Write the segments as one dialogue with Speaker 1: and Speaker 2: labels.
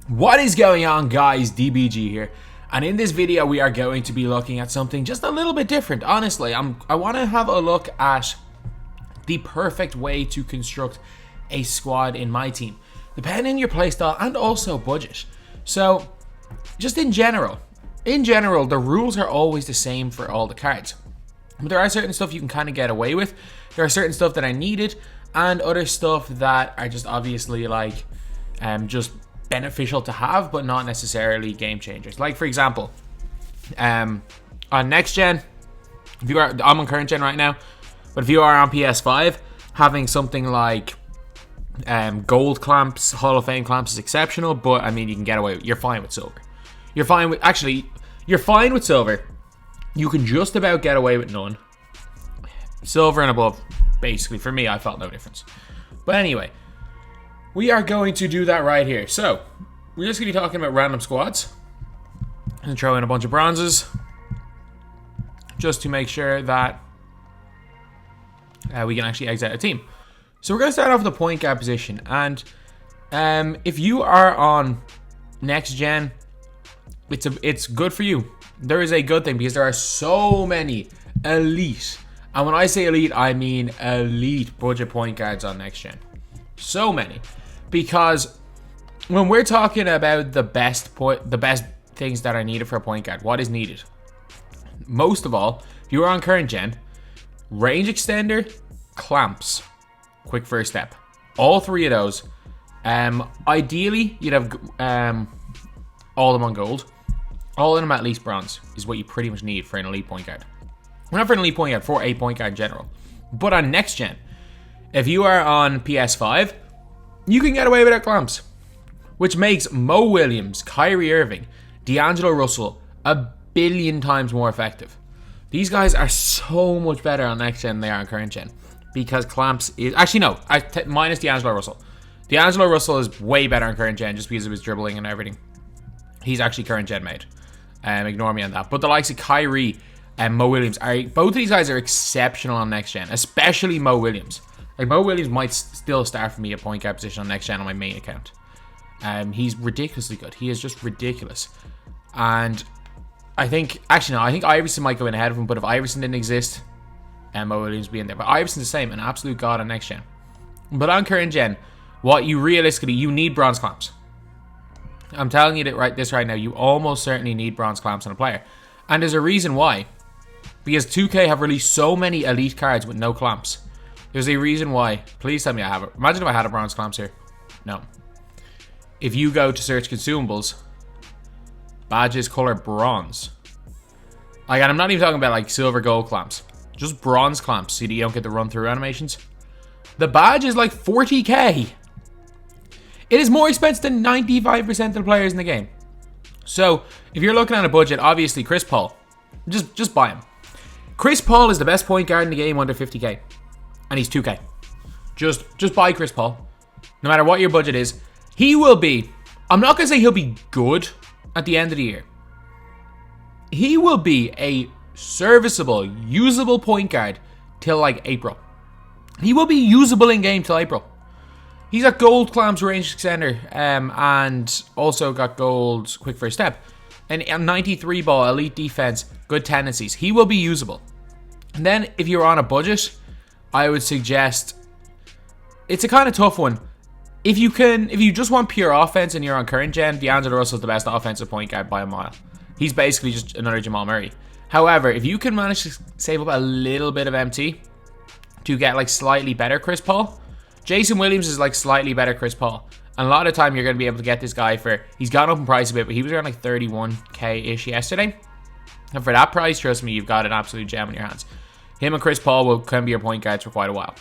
Speaker 1: What is going on, guys? DBG here, and in this video we are going to be looking at something just a little bit different. Honestly, I want to have a look at the perfect way to construct a squad in my team, depending on your playstyle and also budget. So, just in general, the rules are always the same for all the cards, but there are certain stuff you can kind of get away with. There are certain stuff that are needed, and other stuff that are just obviously like, just beneficial to have, but not necessarily game changers. Like for example, on next gen, if you are, I'm on current gen right now, but if you are on PS5, having something like gold clamps, Hall of Fame clamps is exceptional. But I mean, you can get away with, you're fine with silver. You're fine with silver. You can just about get away with none. Silver and above, basically, for me, I felt no difference. But anyway, we are going to do that right here. So, we're just going to be talking about random squads. And throw in a bunch of bronzes. Just to make sure that we can actually exit a team. So, we're going to start off with the point guard position. And if you are on next gen, it's good for you. There is a good thing because there are so many elite. And when I say elite, I mean elite budget point guards on next gen. So many. Because when we're talking about the best things that are needed for a point guard, what is needed? Most of all, if you are on current gen, range extender, clamps, quick first step. All three of those. Ideally, you'd have all of them on gold. All of them at least bronze is what you pretty much need for an elite point guard. Well, not for an elite point guard, for a point guard in general. But on next gen, if you are on PS5, you can get away with clamps, which makes Mo Williams, Kyrie Irving, D'Angelo Russell a billion times more effective. These guys are so much better on next gen than they are on current gen, because clamps is actually no, minus D'Angelo Russell. D'Angelo Russell is way better on current gen just because of his dribbling and everything. He's actually current gen made. Ignore me on that. But the likes of Kyrie and Mo Williams both of these guys are exceptional on next gen, especially Mo Williams. Like, Mo Williams might still start for me at point guard position on next gen on my main account. He's ridiculously good. He is just ridiculous. And I think Iverson might go in ahead of him, but if Iverson didn't exist, Mo Williams would be in there. But Iverson's the same, an absolute god on next gen. But on current gen, what you realistically, you need bronze clamps. I'm telling you this right now, you almost certainly need bronze clamps on a player. And there's a reason why. Because 2K have released so many elite cards with no clamps. There's a reason why. Please tell me I have it. Imagine if I had a bronze clamps here. No. If you go to search consumables, badges color bronze. Like, and I'm not even talking about like silver gold clamps. Just bronze clamps so that you don't get the run through animations. The badge is like 40k. It is more expensive than 95% of the players in the game. So, if you're looking at a budget, obviously Chris Paul, just buy him. Chris Paul is the best point guard in the game under 50k. And he's 2k. Just buy Chris Paul. No matter what your budget is. He will be, I'm not going to say he'll be good at the end of the year. He will be a serviceable, usable point guard till like April. He will be usable in game till April. He's got gold clamps, range extender, and also got gold quick first step. And 93 ball, elite defense, good tendencies. He will be usable. And then if you're on a budget, I would suggest, it's a kind of tough one. If you just want pure offense and you're on current gen, D'Angelo Russell is the best offensive point guard by a mile. He's basically just another Jamal Murray. However, if you can manage to save up a little bit of MT to get like slightly better Chris Paul, Jason Williams is like slightly better Chris Paul. And a lot of the time you're going to be able to get this guy for, he's gone up in price a bit, but he was around like 31k-ish yesterday. And for that price, trust me, you've got an absolute gem in your hands. Him and Chris Paul can be your point guards for quite a while.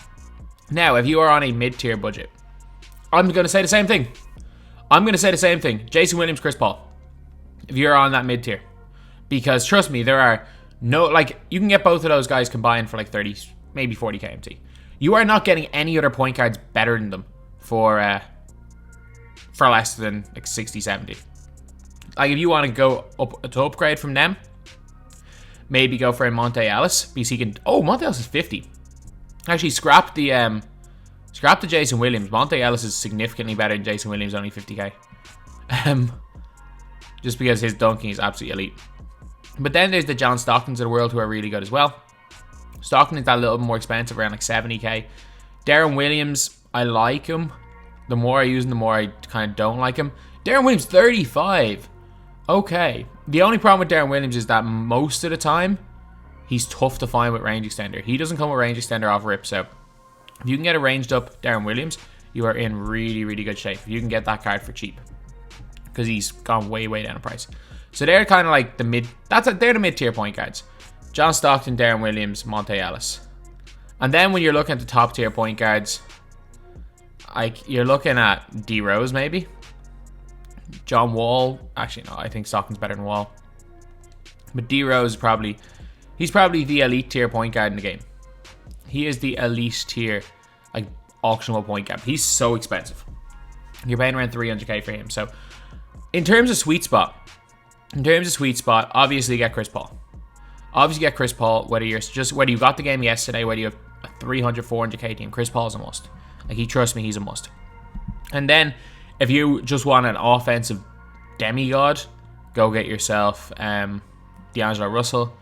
Speaker 1: Now, if you are on a mid-tier budget, I'm going to say the same thing. Jason Williams, Chris Paul. If you're on that mid-tier. Because trust me, there are no, like, you can get both of those guys combined for like 30, maybe 40k MT. You are not getting any other point guards better than them for less than like 60, 70. Like, if you want to go up to upgrade from them, maybe go for a Monte Ellis, because he can, Monte Ellis is 50. Actually, scrap the Jason Williams. Monte Ellis is significantly better than Jason Williams, only 50k. Just because his dunking is absolutely elite. But then there's the John Stocktons of the world who are really good as well. Stockton is that little bit more expensive, around like 70k. Darren Williams, I like him. The more I use him, the more I kind of don't like him. Darren Williams, 35. Okay. The only problem with Darren Williams is that most of the time, he's tough to find with range extender. He doesn't come with range extender off rip, so if you can get a ranged up Darren Williams, you are in really, really good shape. If you can get that card for cheap, because he's gone way, way down in price. So they're kind of like the mid. They're the mid tier point guards. John Stockton, Darren Williams, Monte Ellis. And then when you're looking at the top tier point guards, like you're looking at D Rose maybe, John Wall. Actually, no, I think Stockton's better than Wall. But D Rose is probably the elite tier point guard in the game. He is the elite tier, like auctionable point guard. He's so expensive. You're paying around 300k for him. So in terms of sweet spot, obviously get Chris Paul. Whether you got the game yesterday, whether you have a 300, 400k team, Chris Paul is a must. Like, trust me, he's a must. And then if you just want an offensive demigod, go get yourself D'Angelo Russell.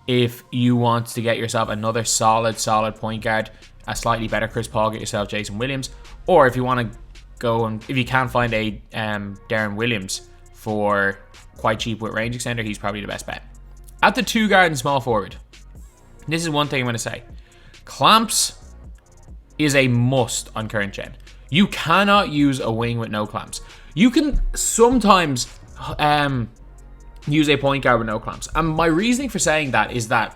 Speaker 1: If you want to get yourself another solid point guard, a slightly better Chris Paul, get yourself Jason Williams. Or if you want to go and if you can find a Darren Williams for quite cheap with range extender, he's probably the best bet. At the 2 guard and small forward, this is one thing I'm going to say. Clamps is a must on current gen. You cannot use a wing with no clamps. You can sometimes use a point guard with no clamps. And my reasoning for saying that is that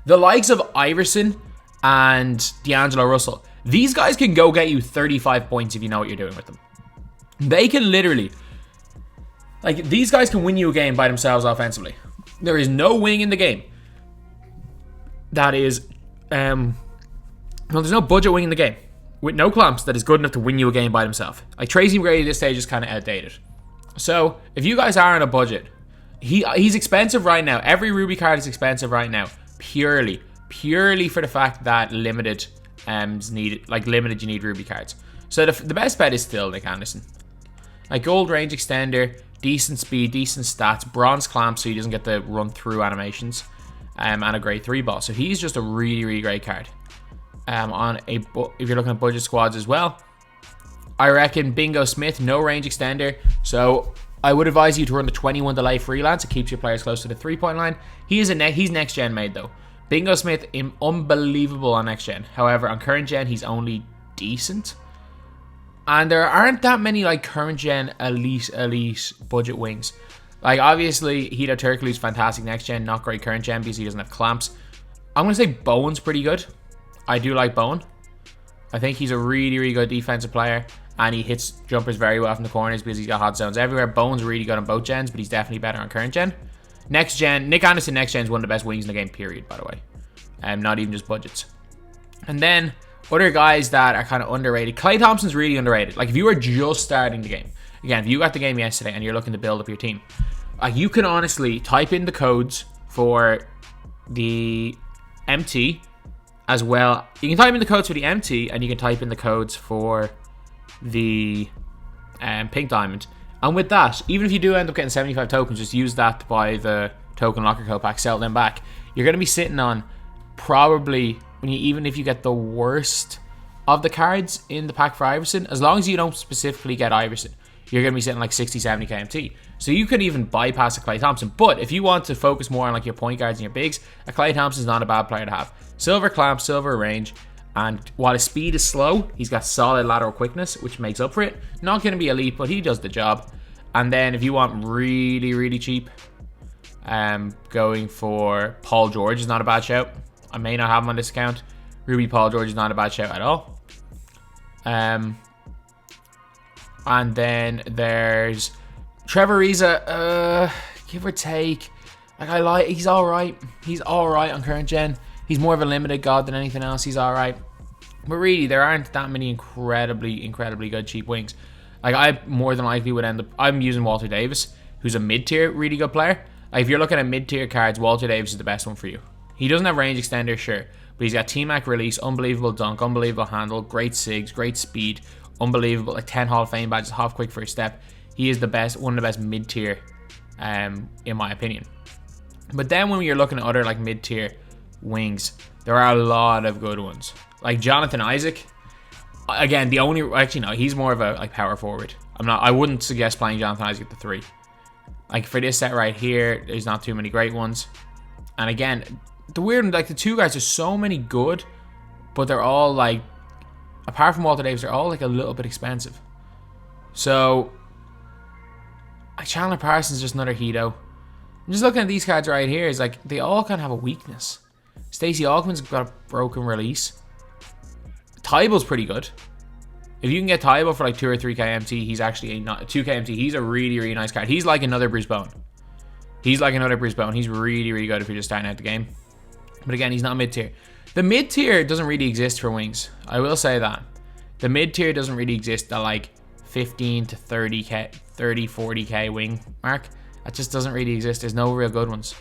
Speaker 1: the likes of Iverson and D'Angelo Russell, these guys can go get you 35 points if you know what you're doing with them. They can literally, like, these guys can win you a game by themselves offensively. There is no wing in the game that is, there's no budget wing in the game with no clamps that is good enough to win you a game by himself. Like, Tracy McGrady at this stage is kind of outdated. So if you guys are on a budget, he's expensive right now. Every Ruby card is expensive right now, purely for the fact that limited you need Ruby cards. So the best bet is still Nick Anderson. Like, gold range extender, decent speed, decent stats, bronze clamp so he doesn't get the run through animations, and a great 3 ball. So he's just a really, really great card. If you're looking at budget squads as well, I reckon Bingo Smith, no range extender. So I would advise you to run the 21 delay freelance. It keeps your players close to the 3-point line. He's next gen made though. Bingo Smith, unbelievable on next gen. However, on current gen, he's only decent. And there aren't that many like current gen elite budget wings. Like, obviously, Hito Turkoglu's fantastic next gen, not great current gen because he doesn't have clamps. I'm going to say Bowen's pretty good. I do like Bowen. I think he's a really, really good defensive player, and he hits jumpers very well from the corners because he's got hot zones everywhere. Bowen's really good on both gens, but he's definitely better on current gen. Next gen, Nick Anderson next gen is one of the best wings in the game, period, by the way. Not even just budgets. And then other guys that are kind of underrated. Klay Thompson's really underrated. Like, if you are just starting the game, again, if you got the game yesterday and you're looking to build up your team, you can honestly type in the codes for the MT as well. You can type in the codes for the MT and you can type in the codes for the Pink Diamond. And with that, even if you do end up getting 75 tokens, just use that to buy the token locker code pack, sell them back. You're going to be sitting on probably, even if you get the worst of the cards in the pack for Iverson, as long as you don't specifically get Iverson, you're going to be sitting like 60, 70 KMT. So you could even bypass a Klay Thompson. But if you want to focus more on like your point guards and your bigs, a Klay Thompson is not a bad player to have. Silver clamp, silver range, and while his speed is slow, he's got solid lateral quickness, which makes up for it. Not going to be elite, but he does the job. And then if you want really, really cheap, going for Paul George is not a bad shout. I may not have him on this account. Ruby Paul George is not a bad shout at all. And then there's Trevor Ariza, give or take. Like, he's alright. He's alright on current gen. He's more of a limited god than anything else. He's alright. But really, there aren't that many incredibly good cheap wings. Like, I more than likely would end up, I'm using Walter Davis, who's a mid-tier really good player. Like, if you're looking at mid-tier cards, Walter Davis is the best one for you. He doesn't have range extender, sure, but he's got T-Mac release, unbelievable dunk, unbelievable handle, great sigs, great speed, unbelievable, like 10 Hall of Fame badges, half quick first step. he is the best, one of the best mid-tier, in my opinion. But then when you're looking at other like mid-tier wings, there are a lot of good ones. Like Jonathan Isaac, again, actually no, he's more of a like power forward. I wouldn't suggest playing Jonathan Isaac at the 3. Like for this set right here, there's not too many great ones. And again, like the 2 guys, there's so many good, but they're all like, apart from Walter Davis, they're all like a little bit expensive. So Chandler Parsons is just another Hedo. I'm just looking at these cards right here. It's like they all kind of have a weakness. Stacey Augman's got a broken release. Tyball's pretty good. If you can get Tyball for like 2 or 3 KMT, he's actually not 2 KMT. He's a really, really nice card. He's like another Bruce Bowen. He's really, really good if you're just starting out the game. But again, he's not mid-tier. The mid-tier doesn't really exist for wings. I will say that. The mid-tier doesn't really exist at like 15 to 30k, 30, 40k wing mark. That just doesn't really exist. There's no real good ones.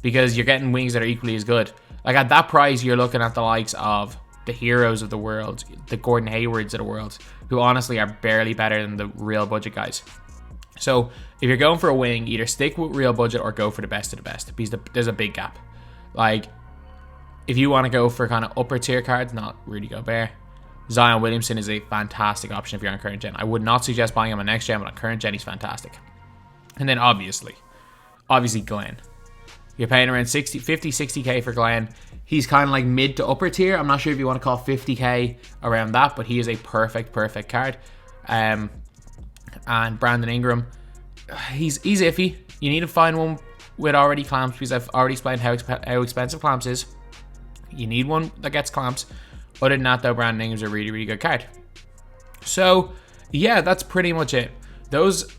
Speaker 1: Because you're getting wings that are equally as good. Like at that price, you're looking at the likes of the heroes of the world, the Gordon Haywards of the world, who honestly are barely better than the real budget guys. So if you're going for a wing, either stick with real budget or go for the best of the best, because there's a big gap. Like if you want to go for kind of upper tier cards, not really Gobert, Zion Williamson is a fantastic option if you're on current gen. I would not suggest buying him on next gen, but on current gen he's fantastic. And then obviously Glenn. You're paying around 50, 60k for Glenn. He's kind of like mid to upper tier. I'm not sure if you want to call 50k around that, but he is a perfect card. And Brandon Ingram, he's iffy. You need to find one with already clamps, because I've already explained how expensive clamps is. You need one that gets clamps. Other than that, though, Brandon Ingram's a really, really good card. So yeah, that's pretty much it. Those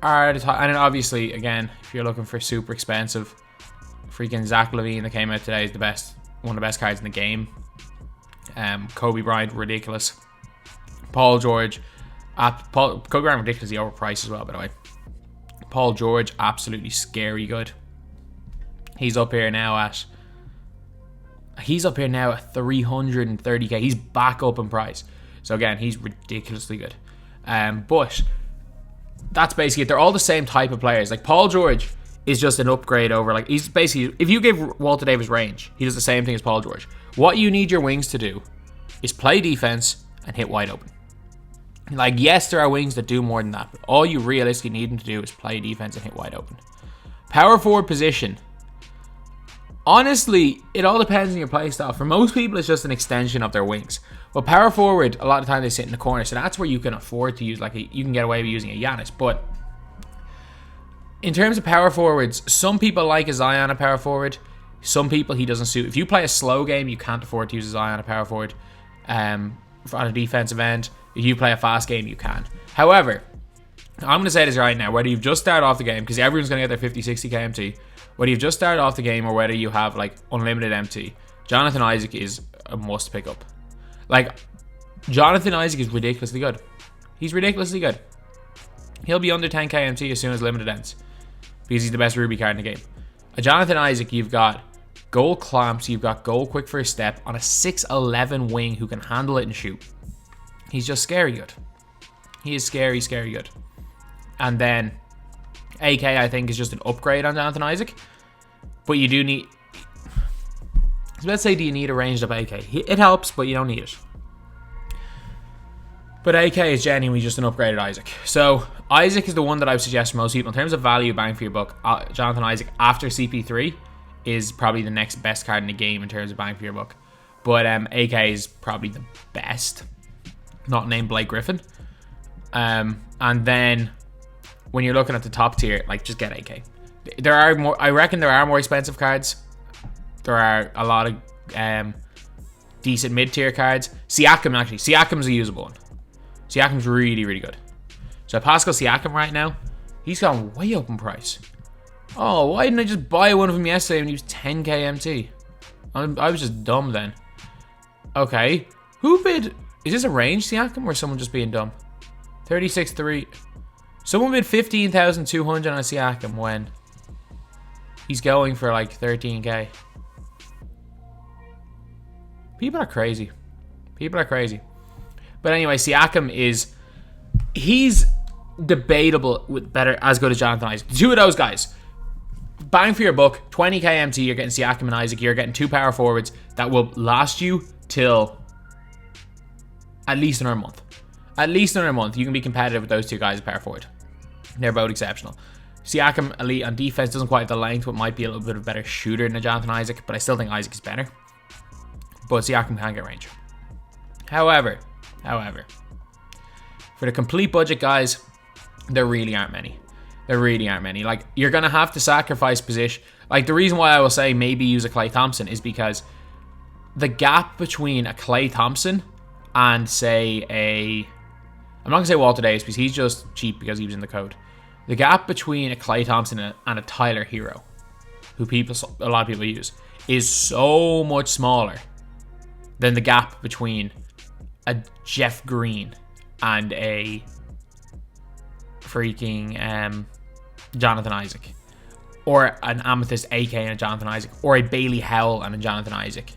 Speaker 1: are the top. And then obviously, again, if you're looking for super expensive, freaking Zach LaVine that came out today is one of the best cards in the game. Kobe Bryant, ridiculous. Paul George, Kobe Bryant, ridiculously overpriced as well, by the way. Paul George, absolutely scary good. He's up here now at 330k. He's back up in price. So again, he's ridiculously good. But that's basically it. They're all the same type of players. Like Paul George is just an upgrade over, like, he's basically, if you give Walter Davis range, he does the same thing as Paul George. What you need your wings to do is play defense and hit wide open. Like, yes, there are wings that do more than that, but all you realistically need them to do is play defense and hit wide open. Power forward position. Honestly, it all depends on your playstyle. For most people, it's just an extension of their wings. But power forward, a lot of time they sit in the corner, so that's where you can afford to use, like, you can get away with using a Giannis. But in terms of power forwards, some people like a Zion a power forward. Some people he doesn't suit. If you play a slow game, you can't afford to use a Zion a power forward on a defensive end. If you play a fast game, you can. However, I'm going to say this right now. Whether you've just started off the game, because everyone's going to get their 50, 60k MT, whether you've just started off the game or whether you have like unlimited MT, Jonathan Isaac is a must pick up. Like, Jonathan Isaac is ridiculously good. He's ridiculously good. He'll be under 10k MT as soon as limited ends, because he's the best Ruby card in the game. A Jonathan Isaac, you've got goal clamps, you've got goal quick first step on a 6'11 wing who can handle it and shoot. He's just scary good. He is scary good. And then AK, I think, is just an upgrade on Jonathan Isaac. But you do need... So let's say, do you need a ranged up AK? It helps, but you don't need it. But AK is genuinely just an upgraded Isaac. So Isaac is the one that I would suggest for most people. In terms of value bang for your buck, Jonathan Isaac after CP3 is probably the next best card in the game in terms of bang for your buck. But AK is probably the best. Not named Blake Griffin. And then when you're looking at the top tier, like, just get AK. There are more. I reckon there are more expensive cards. There are a lot of decent mid-tier cards. Siakam's a usable one. Siakam's really, really good. So Pascal Siakam right now, he's gone way up in price. Oh, why didn't I just buy one of them yesterday when he was 10k MT? I was just dumb then. Okay, who bid? Is this a range Siakam or someone just being dumb? 36.3. Someone bid 15,200 on a Siakam when he's going for like 13k. People are crazy. But anyway, Siakam is... He's debatable with better, as good as Jonathan Isaac. The two of those guys, bang for your buck, 20k MT, you're getting Siakam and Isaac, you're getting two power forwards that will last you till at least another month. At least another month, you can be competitive with those two guys at power forward. They're both exceptional. Siakam, elite on defense, doesn't quite have the length, but might be a little bit of a better shooter than Jonathan Isaac, but I still think Isaac is better. But Siakam can get range. However, for the complete budget guys, there really aren't many. There really aren't many. Like, you're going to have to sacrifice position. Like, the reason why I will say maybe use a Klay Thompson is because the gap between a Klay Thompson and, say, I'm not going to say Walter Davis because he's just cheap because he was in the code. The gap between a Klay Thompson and a Tyler Hero, who a lot of people use, is so much smaller than the gap between a Jeff Green and a freaking Jonathan Isaac, or an Amethyst AK and a Jonathan Isaac, or a Bailey Howell and a Jonathan Isaac.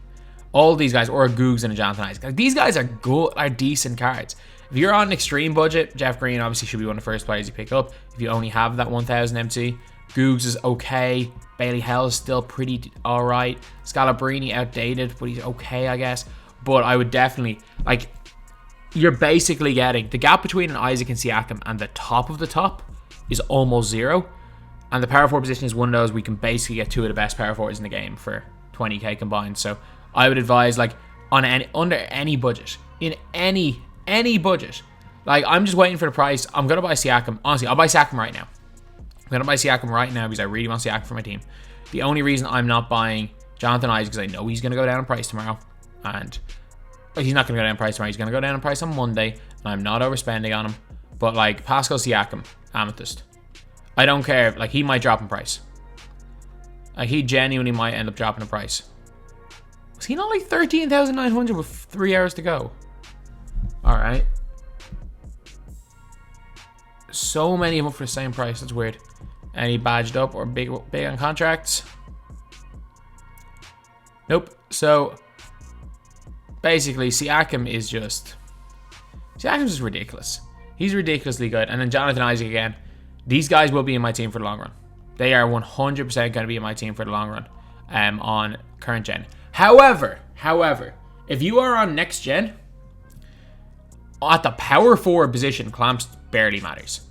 Speaker 1: All these guys, or a Googs and a Jonathan Isaac. Like, these guys are good, are decent cards. If you're on an extreme budget, Jeff Green obviously should be one of the first players you pick up. If you only have that 1000 MT, Googs is okay. Bailey Hell is still pretty alright. Scalabrine outdated, but he's okay, I guess. But I would definitely, like, you're basically getting the gap between an Isaac and Siakam and the top of the top is almost zero. And the power forward position is one of those we can basically get two of the best power forwards in the game for 20k combined. So I would advise, like, on under any budget, in any budget, like, I'm just waiting for the price. I'm gonna buy Siakam. Honestly, I'll buy Siakam right now. I'm gonna buy Siakam right now because I really want Siakam for my team. The only reason I'm not buying Jonathan Isaac is I know he's gonna go down in price tomorrow, and he's not gonna go down in price tomorrow. He's gonna go down in price on Monday, and I'm not overspending on him. But, like, Pascal Siakam, Amethyst, I don't care. Like, he might drop in price. Like, he genuinely might end up dropping in price. Was he not like 13,900 with 3 hours to go? Alright. So many of them for the same price. That's weird. Any badged up or big on contracts? Nope. So, basically, Siakam is just ridiculous. He's ridiculously good. And then Jonathan Isaac again. These guys will be in my team for the long run. They are 100% going to be in my team for the long run on current gen. However, if you are on next gen, at the power forward position, clamps barely matters.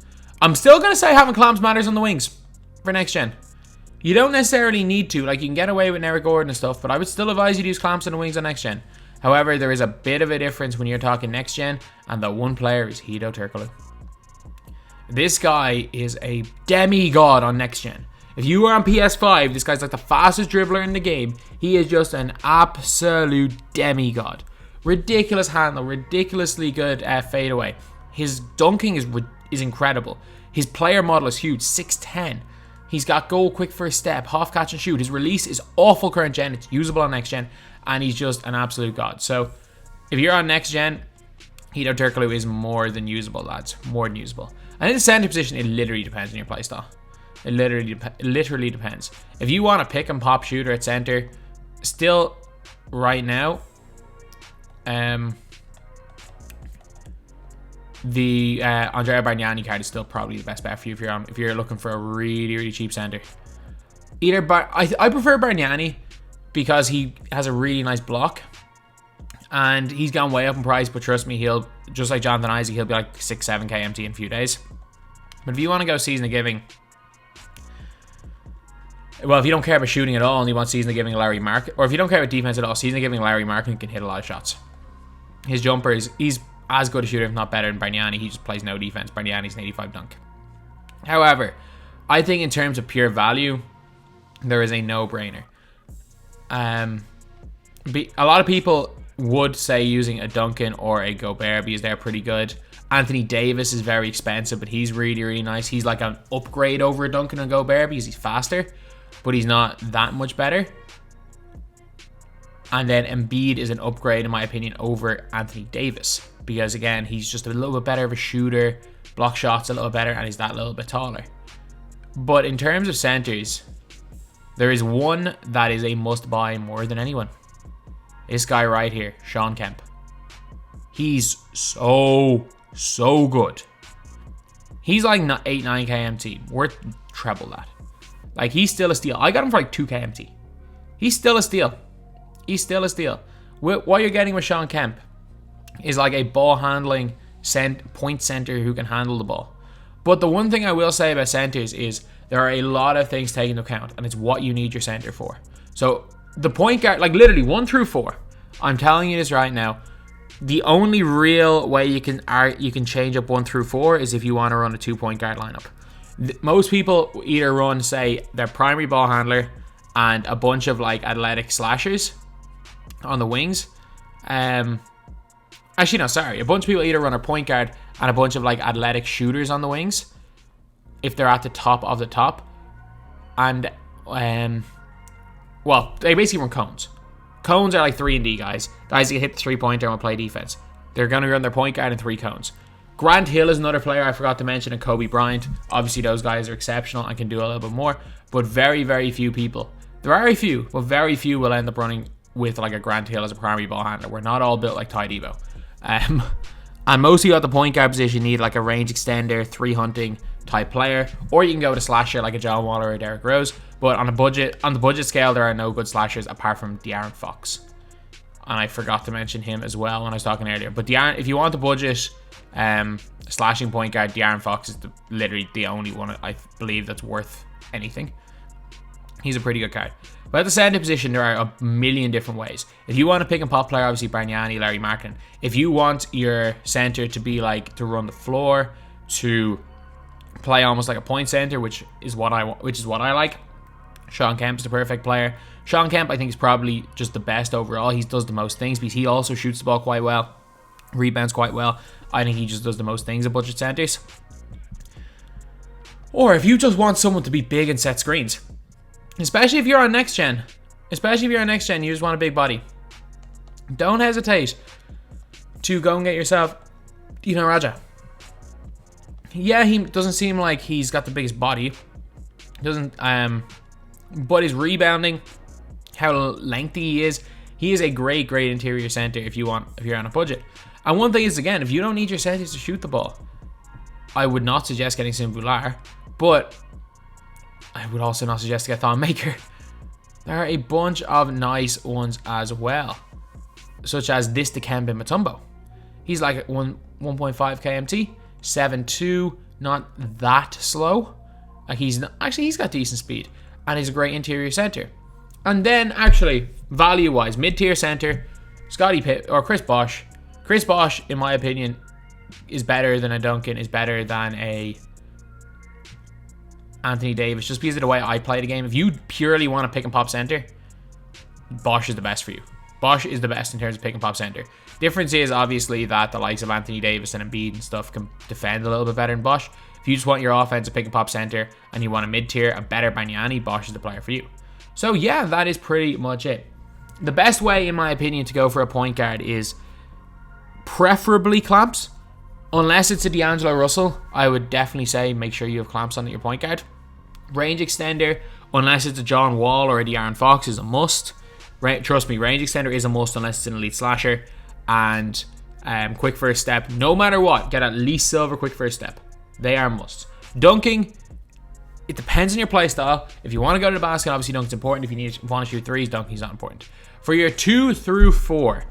Speaker 1: I'm still going to say having clamps matters on the wings for next gen. You don't necessarily need to. Like, you can get away with Eric Gordon and stuff, but I would still advise you to use clamps on the wings on next gen. However, there is a bit of a difference when you're talking next gen, and the one player is Hedo Turkoglu. This guy is a demigod on next gen. If you are on PS5, this guy's like the fastest dribbler in the game. He is just an absolute demigod. Ridiculous handle, ridiculously good fadeaway. His dunking is incredible. His player model is huge, 6'10". He's got goal quick first step, half catch and shoot. His release is awful current gen. It's usable on next gen, and he's just an absolute god. So if you're on next gen, Hedo Turkoglu is more than usable, lads. More than usable. And in the center position, it literally depends on your playstyle. It literally depends. If you want a pick and pop shooter at center, still right now, the Andrea Bargnani card is still probably the best bet for you if you're looking for a really cheap center. I prefer Bargnani because he has a really nice block, and he's gone way up in price. But trust me, he'll, just like Jonathan Isaac, he'll be like 6-7k MT in a few days. But if you want to go season of giving, well, if you don't care about shooting at all and you want season of giving Larry Mark, or if you don't care about defense at all, season of giving Larry Markin can hit a lot of shots. His jumper he's as good a shooter, if not better, than Bargnani. He just plays no defense. Bargnani's an 85 dunk. However, I think in terms of pure value, there is a no-brainer. A lot of people would say using a Duncan or a Gobert because they're pretty good. Anthony Davis is very expensive, but he's really nice. He's like an upgrade over a Duncan and Gobert because he's faster, but he's not that much better. And then Embiid is an upgrade, in my opinion, over Anthony Davis because, again, he's just a little bit better of a shooter, block shots a little better, and he's that little bit taller. But in terms of centers, there is one that is a must-buy more than anyone. This guy right here, Sean Kemp. He's so good. He's like 8, 9k MT. Worth treble that. Like, he's still a steal. I got him for like 2k MT. He's still a steal. He's still a steal. What you're getting with Sean Kemp is like a ball handling point center who can handle the ball. But the one thing I will say about centers is there are a lot of things taken into account, and it's what you need your center for. So the point guard, like literally 1 through 4, I'm telling you this right now, the only real way you can change up 1 through 4 is if you want to run a 2-point guard lineup. Most people either run, say, their primary ball handler and a bunch of like athletic slashers on the wings. Actually, no, sorry. A bunch of people either run a point guard and a bunch of like athletic shooters on the wings if they're at the top of the top. And, well, they basically run cones. Cones are like 3-and-D guys. Guys who hit the 3-pointer and will play defense. They're going to run their point guard and 3 cones. Grant Hill is another player I forgot to mention, and Kobe Bryant. Obviously, those guys are exceptional and can do a little bit more. But very, very few people. There are a few, but very few will end up running with like a Grant Hill as a primary ball handler. We're not all built like Ty Devo. And most of you at the point guard position need like a range extender, 3-hunting type player, or you can go with a slasher like a John Wall or a Derrick Rose. But on the budget scale, there are no good slashers apart from De'Aaron Fox. And I forgot to mention him as well when I was talking earlier. But De'Aaron, if you want the budget slashing point guard, De'Aaron Fox is literally the only one I believe that's worth anything. He's a pretty good card. But at the center position, there are a million different ways. If you want a pick and pop player, obviously Bargnani, Larry Markkinen. If you want your center to be like to run the floor, to play almost like a point center, which is what I like, Sean Kemp is the perfect player. Sean Kemp, I think, is probably just the best overall. He does the most things because he also shoots the ball quite well, rebounds quite well. I think he just does the most things at budget centers. Or if you just want someone to be big and set screens, especially if you're on next gen, you just want a big body, don't hesitate to go and get yourself Dino Raja. Yeah, he doesn't seem like he's got the biggest body. But his rebounding, how lengthy he is a great interior center if you're on a budget. And one thing is, again, if you don't need your centers to shoot the ball, I would not suggest getting Sim Vular, but I would also not suggest to get Thon Maker. There are a bunch of nice ones as well, such as this Dikembe Mutombo. He's like 1.5 kmt, 7'2", not that slow. Like he's got decent speed, and he's a great interior center. And then actually, value-wise, mid-tier center, Scottie Pitt or Chris Bosh. Chris Bosh, in my opinion, is better than a Duncan, is better than a Anthony Davis, just because of the way I play the game. If you purely want to pick and pop center, Bosh is the best for you. Bosh is the best in terms of pick and pop center. Difference is obviously that the likes of Anthony Davis and Embiid and stuff can defend a little bit better than Bosh. If you just want your offensive pick and pop center and you want a mid-tier, a better Bargnani, Bosh is the player for you. So yeah, that is pretty much it. The best way, in my opinion, to go for a point guard is preferably clamps. Unless it's a D'Angelo Russell, I would definitely say make sure you have clamps on your point guard. Range extender, unless it's a John Wall or a De'Aaron Fox, is a must. Trust me, range extender is a must unless it's an elite slasher. And quick first step, no matter what, get at least silver quick first step. They are musts. Dunking, it depends on your play style. If you want to go to the basket, obviously dunking's important. If you want to shoot threes, dunking's not important. For your 2 through 4,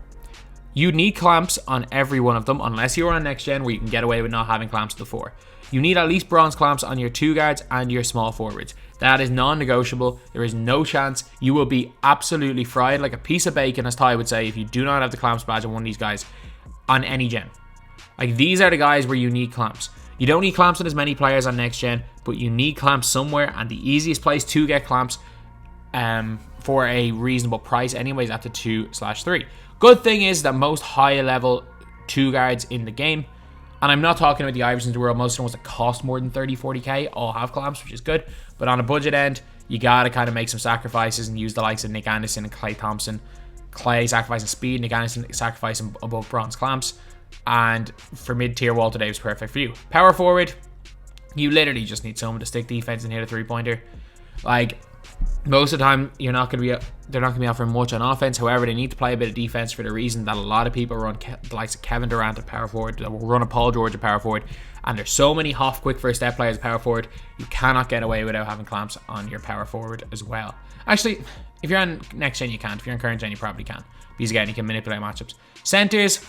Speaker 1: you need clamps on every one of them, unless you're on next gen where you can get away with not having clamps at the 4. You need at least bronze clamps on your 2 guards and your small forwards. That is non-negotiable. There is no chance. You will be absolutely fried like a piece of bacon, as Ty would say, if you do not have the clamps badge on one of these guys on any gen. Like, these are the guys where you need clamps. You don't need clamps on as many players on next gen, but you need clamps somewhere, and the easiest place to get clamps for a reasonable price anyways at the 2/3. Good thing is that most high level 2 guards in the game, and I'm not talking about the Iversons of the world, most of the ones that cost more than 30-40k all have clamps, which is good. But on a budget end, you gotta kind of make some sacrifices and use the likes of Nick Anderson and Klay Thompson. Klay sacrificing speed, Nick Anderson sacrificing above bronze clamps. And for mid-tier, Walter Davis perfect for you. Power forward, you literally just need someone to stick defense and hit a 3-pointer. Like, Most of the time, they're not going to be offering much on offense. However, they need to play a bit of defense for the reason that a lot of people run the likes of Kevin Durant at power forward, that will run a Paul George at power forward, and there's so many Hoff quick first step players at power forward. You cannot get away without having clamps on your power forward as well. Actually, if you're on next gen, you can't. If you're on current gen, you probably can, because again, you can manipulate matchups. Centers,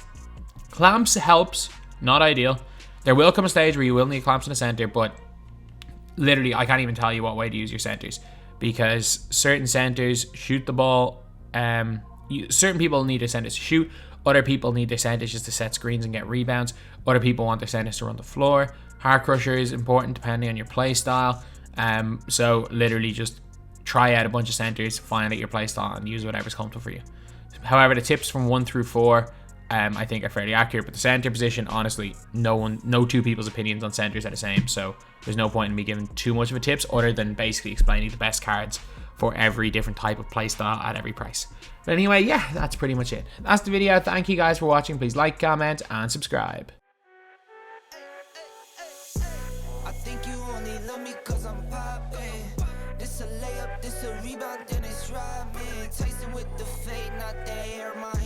Speaker 1: clamps helps, not ideal. There will come a stage where you will need clamps in the center, but literally, I can't even tell you what way to use your centers, because certain centers shoot the ball. Certain people need their centers to shoot. Other people need their centers just to set screens and get rebounds. Other people want their centers to run the floor. Hard crusher is important depending on your play style. So literally just try out a bunch of centers, find out your play style, and use whatever's comfortable for you. However, the tips from 1 through 4, I think are fairly accurate. But the center position, honestly, no two people's opinions on centers are the same. So there's no point in me giving too much of a tips other than basically explaining the best cards for every different type of playstyle at every price. But anyway, yeah, that's pretty much it. That's the video. Thank you guys for watching. Please like, comment, and subscribe.
Speaker 2: I think you only love me 'cause I'm popping. This a layup, this a rebound, then it's robbing. Tyson with the fade, not the hair, my